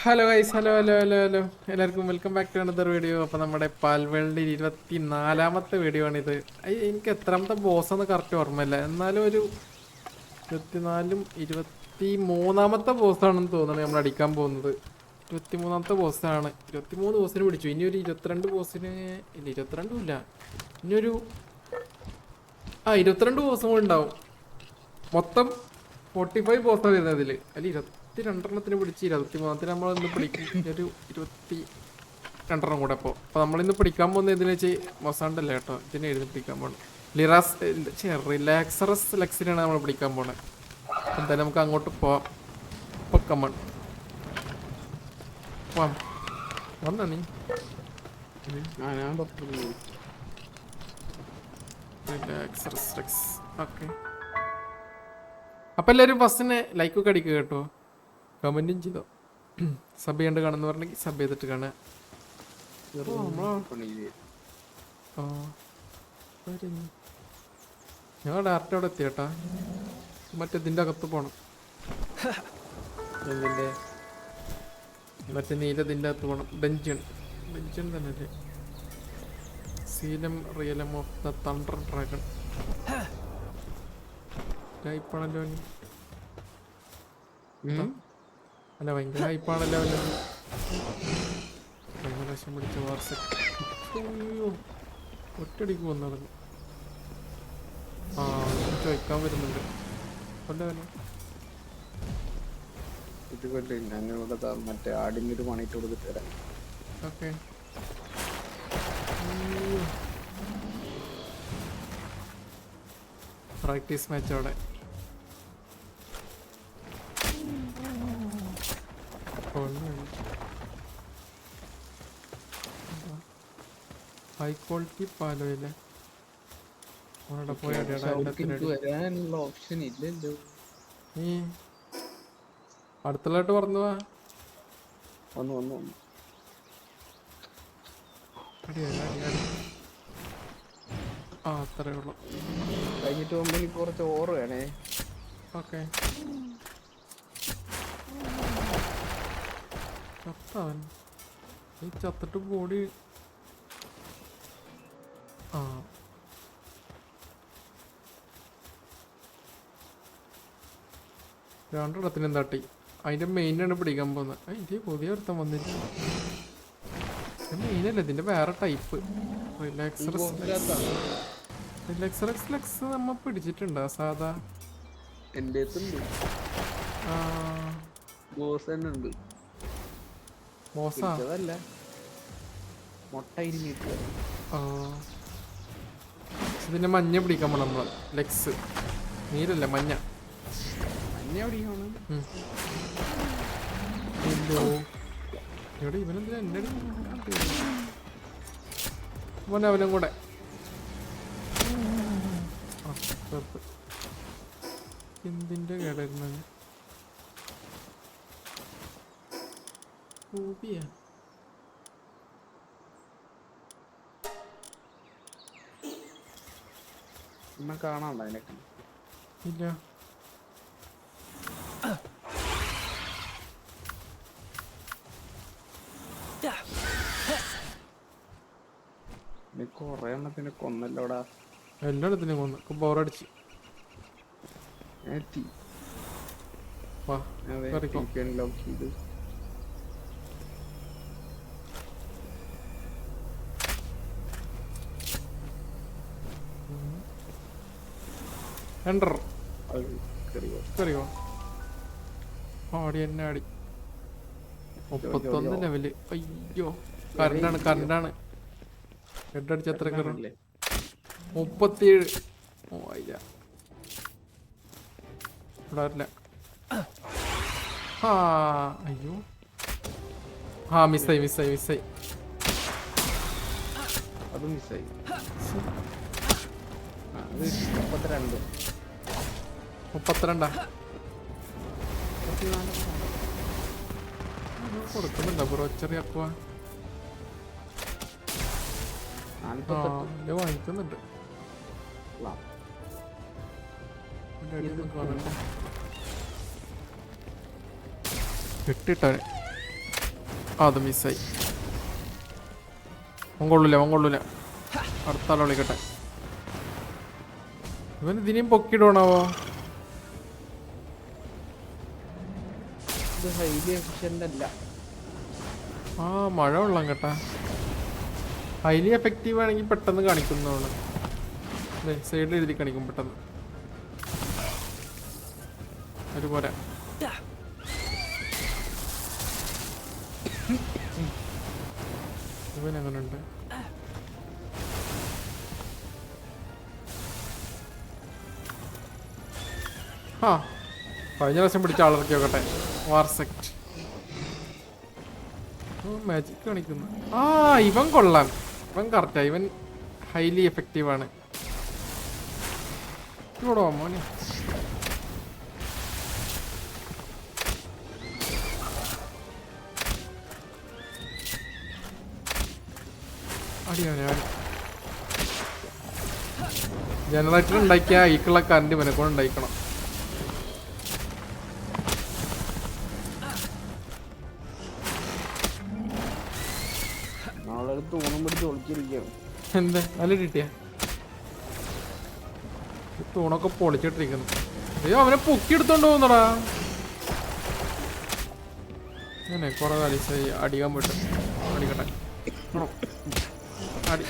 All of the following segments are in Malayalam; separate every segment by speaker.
Speaker 1: Hello guys, hello hello hello hello എല്ലാവർക്കും welcome back to another video. അപ്പോൾ നമ്മുടെ പാൽവേൾഡ് 24ാമത്തെ വീഡിയോ ആണിത്. എനിക്ക് എത്രാമത്തെ ബോസ് എന്ന് കറക്റ്റ് ഓർമ്മയില്ല, എന്നാലും ഒരു 24ഉം 23ാമത്തെ ബോസാണെന്ന് തോന്നുന്നത് നമ്മൾ അടിക്കാൻ പോകുന്നത്. 23ാമത്തെ ബോസാണ്. 23 ബോസിന് പിടിച്ചു. ഇനി ഒരു 22 ബോസിന് ഇല്ല, 22ഉം ഇല്ല, ഇനിയൊരു 22 ബോസും കൂടെ ഉണ്ടാവും. മൊത്തം 45 ബോസാണ് വരുന്നത് ഇതിൽ. അതിൽ 22 പിടിച്ച് 23 നമ്മൾ ഇന്ന് പിടിക്കും. ഒരു 22 കൂടെ. അപ്പോൾ നമ്മളിന്ന് പിടിക്കാൻ പോകുന്ന ഇതിന് വെച്ച് മൊസാണ്ടല്ല കേട്ടോ, ഇതിനെ എഴുതി പിടിക്കാൻ പോകണം. റിലാക്സറസ് ലെക്സിനാണ് നമ്മൾ പിടിക്കാൻ പോണത്. എന്തായാലും നമുക്ക് അങ്ങോട്ട് പോവാം. പൊക്കമ്മൺ പോവാം. വന്നാ നീ റിലാക്സറസ് ലെക്സ്. ഓക്കെ, അപ്പം എല്ലാവരും ഫസ്റ്റിനെ ലൈക്കൊക്കെ അടിക്കുക കേട്ടോ, കമൻറ്റും ചെയ്തോ. സബ് ചെയ്യേണ്ട കാണുന്ന പറഞ്ഞെങ്കിൽ സബ് ചെയ്തിട്ട് കാണുക. ഞങ്ങൾ ഡയറക്റ്റ് അവിടെ എത്തിയേട്ടാ. മറ്റേതിൻ്റെ അകത്ത് പോകണം. എന്തിൻ്റെ മറ്റേ നീലതിൻ്റെ അകത്ത് പോകണം. ഡഞ്ചൺ തന്നെ അല്ലേ? സീലം realm of the thunder dragon ഹൈപ്പാണല്ലോ. അല്ല, ഭയങ്കര ഹൈപ്പാണല്ലോ. പ്രാവശ്യം പിടിച്ച വാർസയ്യോ ഒറ്റടിക്ക് വന്നത്. ചോദിക്കാൻ വരുന്നുണ്ട്.
Speaker 2: മറ്റേ ആടിനൊരു പണിയിട്ട് കൊടുത്തിട്ട് തരാം.
Speaker 1: ഓക്കെ, പ്രാക്ടീസ് മാച്ച് അവിടെ. ഹൈ ക്വാളിറ്റി പാലോയില്ലേ? അവിടെ പോയി
Speaker 2: വരാനുള്ള ഓപ്ഷൻ ഇല്ലല്ലോ.
Speaker 1: നീ അടുത്തുള്ളായിട്ട് പറഞ്ഞു പോവാ.
Speaker 2: വന്നു
Speaker 1: ആ, അത്രേ ഉള്ളു.
Speaker 2: കഴിഞ്ഞിട്ട് പോകുമ്പോ എനിക്ക് കുറച്ച് ഓറ് വേണേ.
Speaker 1: ഓക്കെ, ചത്തവൻ. ഈ ചത്തിട്ട് ബോഡി. ആ, രണ്ടിടത്തിനും തട്ടി. അതിന്റെ മെയിനാണ് പിടിക്കാൻ പോകുന്നത്. ഇതിന്റെ പുതിയ ഒരുത്തം വന്നിരിക്കും. മെയിനല്ല, ഇതിന്റെ വേറെ ടൈപ്പ്. റിലാക്സറസ് നമ്മ പിടിച്ചിട്ടുണ്ടോ സാധാ?
Speaker 2: എന്റെ ബോസ് തന്നെ ഉണ്ട്.
Speaker 1: ബോസാ?
Speaker 2: മുട്ട
Speaker 1: ഇതിന്റെ മഞ്ഞ പിടിക്കാൻ പോണം നമ്മള്. ലെക്സ് നീരല്ല, മഞ്ഞ
Speaker 2: പിടിക്കണം.
Speaker 1: ഇവിടെ ഇവനെന്തിനാ എന്നെ അവനും കൂടെ. എന്തിന്റെ കേടായിരുന്നത്?
Speaker 2: കാണാണ്ട അതിനൊക്കെ
Speaker 1: ഇല്ല.
Speaker 2: കൊറേ എണ്ണത്തിനെ കൊന്നല്ലോടാ.
Speaker 1: എല്ലായിടത്തിനും കൊന്നു. ബോറടിച്ച്. ആടി എന്നെ ആടി. 31 ലെവല്. അയ്യോ, കറണ്ടാണ്. ഹെഡടിച്ച് എത്ര കയറും? 37. ഓ അയ്യ, ഇവിടെല്ല. ആ അയ്യോ, മിസ്സായി.
Speaker 2: അത് മിസ്സായി. 32
Speaker 1: കൊടുക്കുന്നുണ്ടോ ബ്രോ? ചെറിയ അപ്പ വാങ്ങിക്കുന്നുണ്ട്. ഇട്ടിട്ടവനെ അത് മിസ്സായി. അവൻ കൊള്ളൂല. അടുത്ത ആളെ വിളിക്കട്ടെ. ഇവൻ ഇതിനെയും പൊക്കിയിടണാവോ?
Speaker 2: ഇത് ഹൈലി എഫിഷ്യന്റ് അല്ല.
Speaker 1: ആ മഴ വെള്ളം കേട്ടാ. ഹൈലി എഫക്റ്റീവ് ആണെങ്കിൽ പെട്ടെന്ന് കാണിക്കുന്നതാണ്. സൈഡിൽ എഴുതി കാണിക്കും പെട്ടെന്ന്. ഒരുപോലെ ഇവൻ അങ്ങനെ ഉണ്ട്. ആ കഴിഞ്ഞ പ്രാവശ്യം പിടിച്ച ആളിറക്കി നോക്കട്ടെ. വാർസെക്റ്റ് മാജിക് കാണിക്കുന്നു. ആ ഇവൻ കൊള്ളാം. ഇവൻ കറക്റ്റാ. ഇവൻ ഹൈലി എഫക്റ്റീവ് ആണ്. ഇവിടെ വാ മോനെ. അടിയാ ജനറേറ്റർ ഉണ്ടാക്കിയ ഈക്കുള്ള കറണ്ട് ഇവനെക്കൊണ്ട് ഉണ്ടായിക്കണം.
Speaker 2: തൂണം പിടിച്ച് ഒളിച്ചിരിക്കുകയാണ്.
Speaker 1: എന്താ നല്ല കിട്ടിയാ? തൂണൊക്കെ പൊളിച്ചിട്ടിരിക്കുന്നു. അയ്യോ അവനെ പൊക്കി എടുത്തോണ്ട് പോകുന്നടാ. അങ്ങനെ കുറെ കളിച്ചായി അടിക്കാൻ പോയിട്ട് അടിക്കട്ടെ. അടി.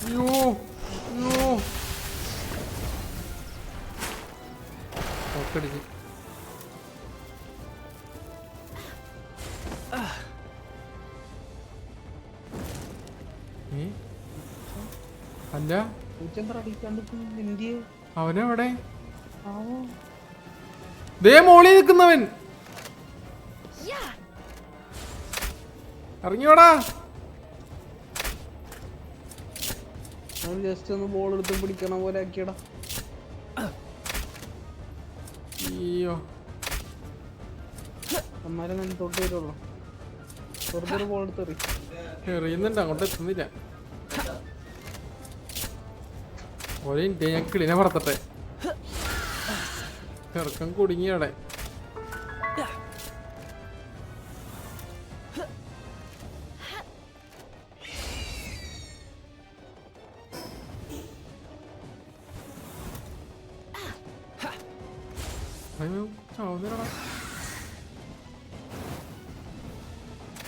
Speaker 1: അയ്യോ ഒക്കടിച്ച്. അല്ല അവനെവിടെ? ദേ മോളി നിൽക്കുന്നവൻ ഇറങ്ങിയോടാ.
Speaker 2: ജസ്റ്റ് ഒന്ന് ബോൾ എടുത്ത് പിടിക്കണ പോലെ ആക്കിയടാ.
Speaker 1: അയ്യോ
Speaker 2: അമ്മാരെ ഞാൻ തൊട്ട് വരുള്ളൂ. വെറുതെ ബോൾ എടുത്ത്
Speaker 1: എറിയുന്നുണ്ട്, അങ്ങോട്ട് എത്തുന്നില്ല. ഒരു മിനിറ്റ് ഞാൻ കിളിനെ പറത്തട്ടെ. ചെറുക്കം കുടുങ്ങിയവിടെ.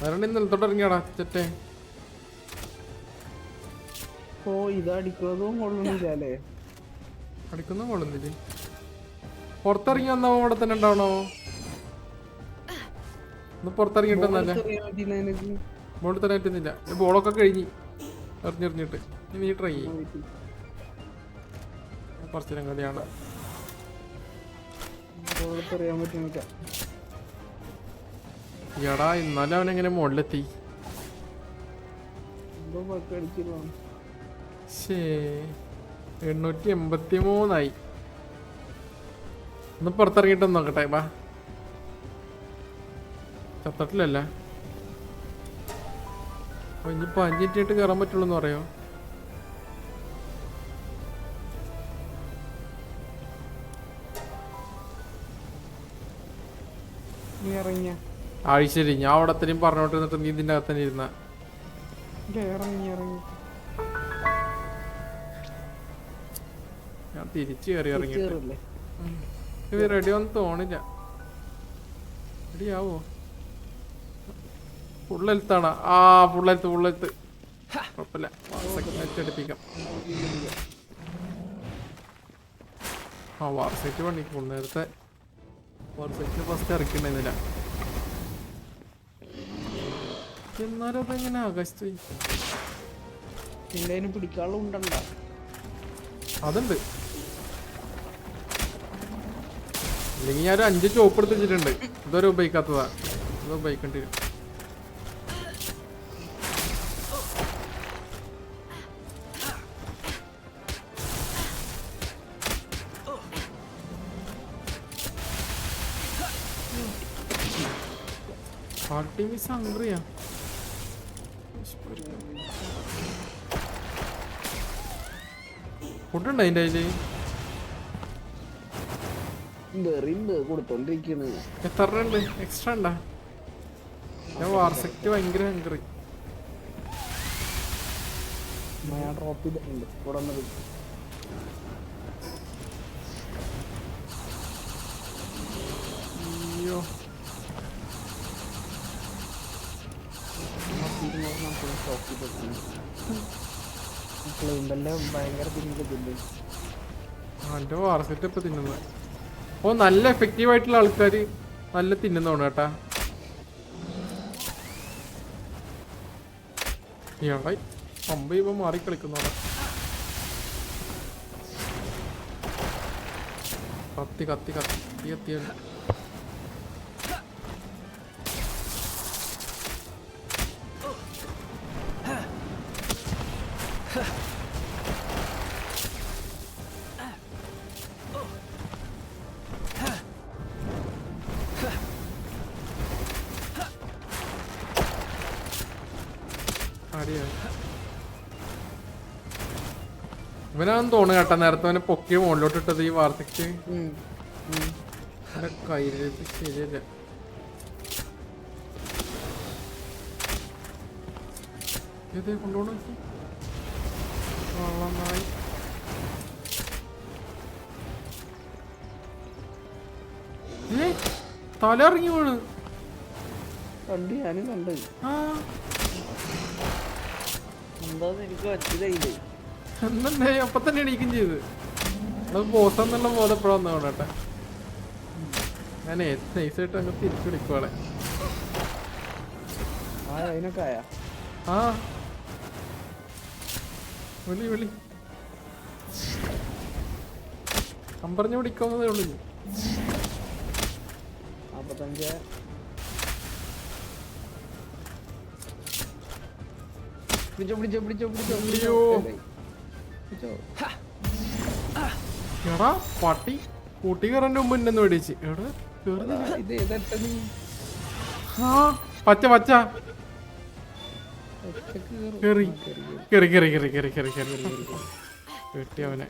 Speaker 1: വരണ്ട നിലത്തോട്ട് ഇറങ്ങിയാടാ ചെറ്റേ.
Speaker 2: ഓ ഇത് അടിക്കുന്നതും കൊള്ളുന്നില്ലേ?
Speaker 1: അടിക്കുന്ന കൊള്ളുന്നില്ലേ? പുറത്തിറങ്ങി വന്നോ അവിടെ തന്നെ ഉണ്ടാവണോ? ഒന്ന് പുറത്തിറങ്ങിട്ടൊന്നല്ലേ ബോൾ തന്നെ പറ്റുന്നില്ല. ബോളൊക്കെ കഴിഞ്ഞ് എറിഞ്ഞെറിഞ്ഞിട്ട് നീ ട്രൈ ചെയ്യും. കുറച്ചു നേരം കളിയാണ്. എടാ ഇന്നാലും അവനെങ്ങനെ മുകളിലെത്തി? ശേ 883 ഒന്ന് പുറത്തിറങ്ങിയിട്ട് നോക്കട്ടെ. ബാ ചത്തട്ടില്ലല്ലേ? അപ്പൊ ഇനിയിപ്പോ 5 മിനിറ്റ് ആയിട്ട് കയറാൻ പറ്റുള്ളൂ എന്ന് പറയോ? ആഴ്ചരി ഞാൻ അവിടെ അത്രയും പറഞ്ഞോണ്ടിരുന്നിട്ട് നീ ഇതിന്റെ അകത്ത് തന്നെ ഇരുന്ന. ഞാൻ തിരിച്ചു കയറി ഇറങ്ങിട്ട് ഇത് റെഡി ഒന്നും തോന്നില്ല. റെഡി ആവോ? ഫുൾ ഹെൽത്താണോ? ആ ഫുൾ ഹെൽത്ത് കുഴപ്പമില്ല. അടുപ്പിക്കാം. ആ വാർസെറ്റ് പണിക്കും. നേരത്തെ വാർസെറ്റ് ഫസ്റ്റ് ഇറക്കിണ്ടായിരുന്നില്ല. എന്നാലും അതെങ്ങനെ ആകാശത്ത്
Speaker 2: പിടിക്കാനുള്ള ഉണ്ടണ്ട? അതുണ്ട്.
Speaker 1: അല്ലെങ്കിൽ ഞാൻ 5 ചോപ്പ് എടുത്ത് വെച്ചിട്ടുണ്ട്. ഇതൊരു ഉപയോഗിക്കാത്തതാ. ഇത് ഉപയോഗിക്കേണ്ടി വരും. ആർട്ടിമിസ് ഹംഗ്രിയാ. ഫുഡുണ്ട് അതിൻ്റെ അതില്.
Speaker 2: വെറിണ്ട് കൊടുത്തോണ്ടിരിക്കണ്.
Speaker 1: എത്ര ഉണ്ട് എക്സ്ട്രാ ഉണ്ടാ? ഞാൻ വാർസെക്റ്റ് ഭയങ്കര ഹങ്കറി.
Speaker 2: ഞാൻ ഡ്രോപ്പ് ചെയ്തിട്ടുണ്ട് ഇവിടെ വന്നത്.
Speaker 1: അയ്യോ
Speaker 2: ക്ലെയിമെല്ലാം ഭയങ്കര തിരിഞ്ഞിട്ടുണ്ട്.
Speaker 1: എൻ്റെ വാർസെറ്റ് ഇപ്പൊ തിന്നുന്നത്. ഓ നല്ല എഫക്റ്റീവ് ആയിട്ടുള്ള ആൾക്കാര് നല്ല തിന്നുന്നോണ് കേട്ടാ. എവിടെ പമ്പ് ഇപ്പൊ മാറി കളിക്കുന്നോടെ. കത്തി കത്തി കത്തി കത്തിയല്ല. ഇവനാന്ന് തോന്നുന്നു കേട്ടാ നേരത്തെ അവനെ പൊക്കിയ മുകളിലോട്ട് ഇട്ടത് ഈ വാർത്തക്ക്. കയ്യിലേക്ക് ശരിയല്ല. ഇത് കൊണ്ടുപോണ വള്ളമായി. തല ഇറങ്ങി വീണ്.
Speaker 2: കണ്ട് ഞാനും കണ്ട്. എന്താന്ന് എനിക്ക് മനസ്സിലായില്ലേ.
Speaker 1: എന്നെ അപ്പൊ തന്നെ എണീക്കും ചെയ്ത്. അത് ബോസെന്നുള്ള ബോധപ്പെടാന്ന് തോന്നട്ടെ. ഞാൻ നൈസായിട്ട് അങ്ങ് തിരിച്ചു വിളിക്കുവാളെ.
Speaker 2: അതിനൊക്കെ ആയാ
Speaker 1: ആ വിളി വിളി അമ്പറഞ്ഞ് പിടിക്കാവുന്നതേ ഉള്ളൂ.
Speaker 2: 45
Speaker 1: എടാ പട്ടി കൂട്ടി കയറാൻ്റെ മുമ്പ് എന്നെ മേടിച്ച്. എടാ ആ പച്ച പച്ച കേറി കേറി കേറി കേറി കേറി കേറി കേറി വെട്ടി അവനെ.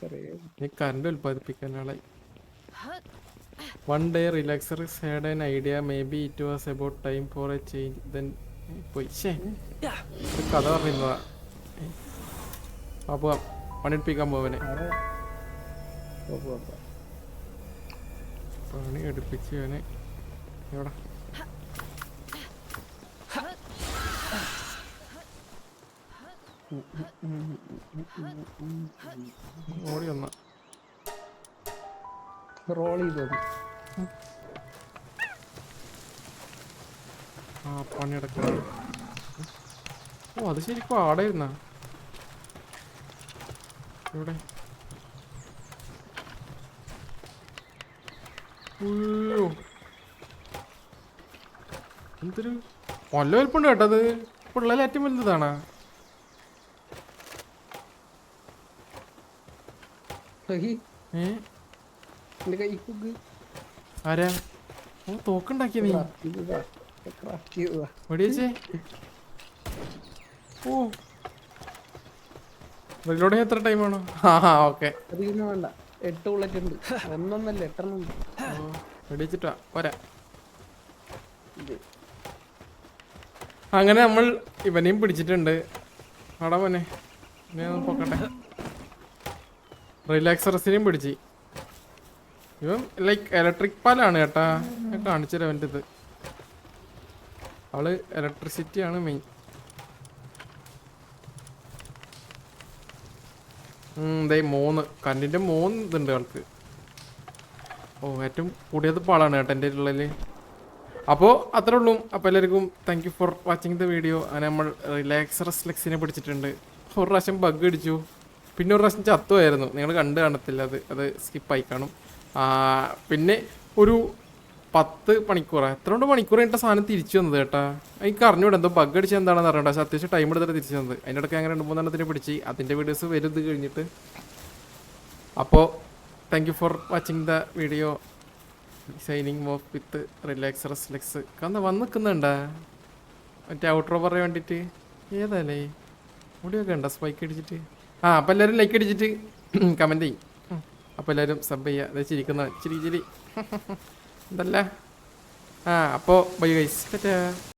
Speaker 1: നീ കറണ്ട് ഉൽപ്പാദിപ്പിക്കാൻ ആളായി. One day relaxer had an idea maybe it was about time for a change then പോയി. കഥ പറയുന്നതാ. അപ്പൊ പണിയെടുപ്പിക്കാൻ പോവനെ. പണി എടുപ്പിച്ച് അവനെ എവിടെ ഓടി വന്ന
Speaker 2: റോൾ ചെയ്തത്.
Speaker 1: ആ പണിയെടുക്കണം. ഓ അത് ശരിക്കും ആടായിരുന്ന ഇവിടെ. എന്തൊരു കൊല്ല വലുപ്പുണ്ട് കേട്ടത്. പിള്ളേർ ഏറ്റവും വലുതാണ്. ആരാ ഓ തോക്കുണ്ടാക്കിയ നീ വെടിവെച്ചേ. ഓ റീലോഡിങ് എത്ര ടൈം ആണോ? ആ ഓക്കെ
Speaker 2: വേണ്ട. 8 ബുള്ളറ്റ് ഉണ്ട്. ഒന്നൊന്നല്ല 8 ഉണ്ട്.
Speaker 1: വെടിവെച്ചിട്ടാ പോരാ. അങ്ങനെ നമ്മൾ ഇവനെയും പിടിച്ചിട്ടുണ്ട്. അവിടെ പോനെ ഇനി പൊക്കട്ടെ. റിലാക്സറസിനെയും പിടിച്ച്. ഇവൻ ലൈക്ക് ഇലക്ട്രിക് പാലാണ് കേട്ടാ. ഞാൻ കാണിച്ചു തരാം അവൻ്റെ ഇത്. അവള് ഇലക്ട്രിസിറ്റി ആണ് മെയിൻ. ഇതേ 3 കറണ്ടിൻ്റെ 3 ഇതുണ്ട് ആൾക്ക്. ഓ ഏറ്റവും കൂടിയത് പാളാണ് കേട്ടോ എൻ്റെ ഉള്ളിൽ. അപ്പോൾ അത്രേ ഉള്ളൂ. അപ്പോൾ എല്ലാവർക്കും thank you for watching the video. അങ്ങനെ നമ്മൾ റിലാക്സറസ് ലെക്സിനെ പിടിച്ചിട്ടുണ്ട്. ഒരു പ്രാവശ്യം ബഗ് അടിച്ചു, പിന്നെ ഒരു പ്രാവശ്യം ചത്തുമായിരുന്നു. നിങ്ങൾ കണ്ട് കാണത്തില്ല, അത് സ്കിപ്പായി കാണും. പിന്നെ ഒരു 10 മണിക്കൂറാണ് എത്ര കൊണ്ട് മണിക്കൂർ കഴിഞ്ഞിട്ട് സാധനം തിരിച്ചു വന്നത് കേട്ടാ. എനിക്ക് അറിഞ്ഞൂടെ എന്തോ ബഗ് അടിച്ച് എന്താണെന്ന് അറിയണ്ട. പക്ഷേ അത്യാവശ്യം ടൈം എടുത്തിട്ട് തിരിച്ചു വന്നത്. അതിൻ്റെ ഇടയ്ക്ക് അങ്ങനെ 2-3 എണ്ണത്തിന് പിടിച്ച് അതിൻ്റെ വീഡിയോസ് വരും ഇത് കഴിഞ്ഞിട്ട്. അപ്പോൾ thank you for watching the video. Signing off with relaxer's lex. വന്ന് നിൽക്കുന്നുണ്ടാ മറ്റേ ഔട്ട്രോ പറയാൻ വേണ്ടിയിട്ട്. ഏതാല്ലേ മുടിയൊക്കെ ഉണ്ടോ സ്പൈക്ക് അടിച്ചിട്ട്? അപ്പോൾ എല്ലാവരും ലൈക്ക് അടിച്ചിട്ട് കമൻറ്റ് ചെയ്യും. അപ്പോൾ എല്ലാവരും സബ് ചെയ്യുക. അത് ചിരിക്കുന്ന ചിരി ചിരി എന്തല്ല. അപ്പോൾ ബൈ ഗൈസ്.